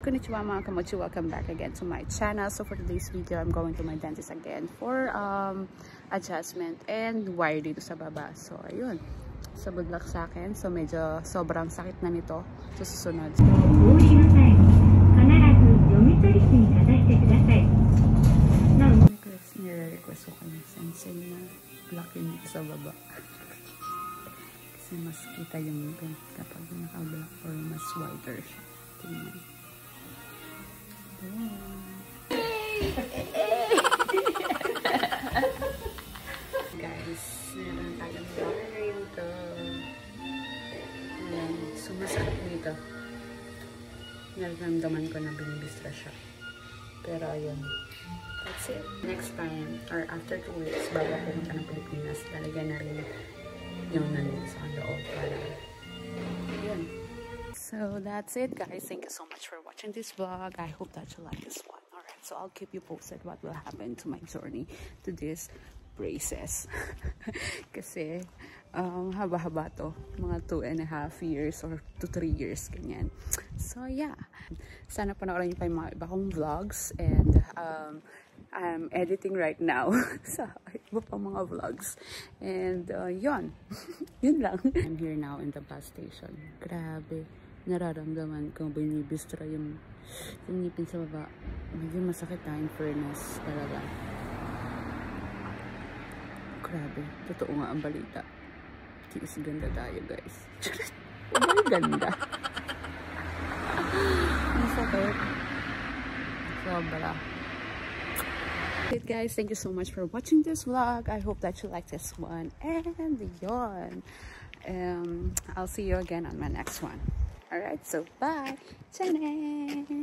Konnichiwa mga kamochi, welcome back again to my channel. So for today's video, I'm going to my dentist again for adjustment and wire dito sa baba. So ayun, so good luck sa akin. So medyo sobrang sakit na nito sa susunod. Nire-request ko kanya sensei na blocking dito sa baba. Kasi mas kita yung kapag naka-block or mas whiter siya. Tingnan. Guys, meron tayong wire dito. Ayan, sumasakit dito. Nararamdaman ko na binibistra siya. Pero ayun, that's it. Next time, or after 2 weeks, bago pumunta ng Pilipinas, lalagyan na rin yung nandun sa loob para yun. So that's it, guys. Thank you so much for watching this vlog. I hope that you like this one. Alright, so I'll keep you posted what will happen to my journey to this braces. Kasi haba-haba to, mga 2.5 years or 2 to 3 years, ganyan. So yeah, sana panoorin niyo pa yung mga iba kong vlogs, and I'm editing right now sa iba pa mga vlogs, and yun lang. I'm here now in the bus station. Grabe, nararamdaman ko binibistra yung ngipin sa baba. Medyo masakit na, in fairness talaga. Grabe, totoo nga ang balita. Tiis ganda tayo, guys. Ang ganda. Ang sakit. Sobra. Okay, guys, thank you so much for watching this vlog. I hope that you like this one. And yon. I'll see you again on my next one. Alright, so bye. Chaneng.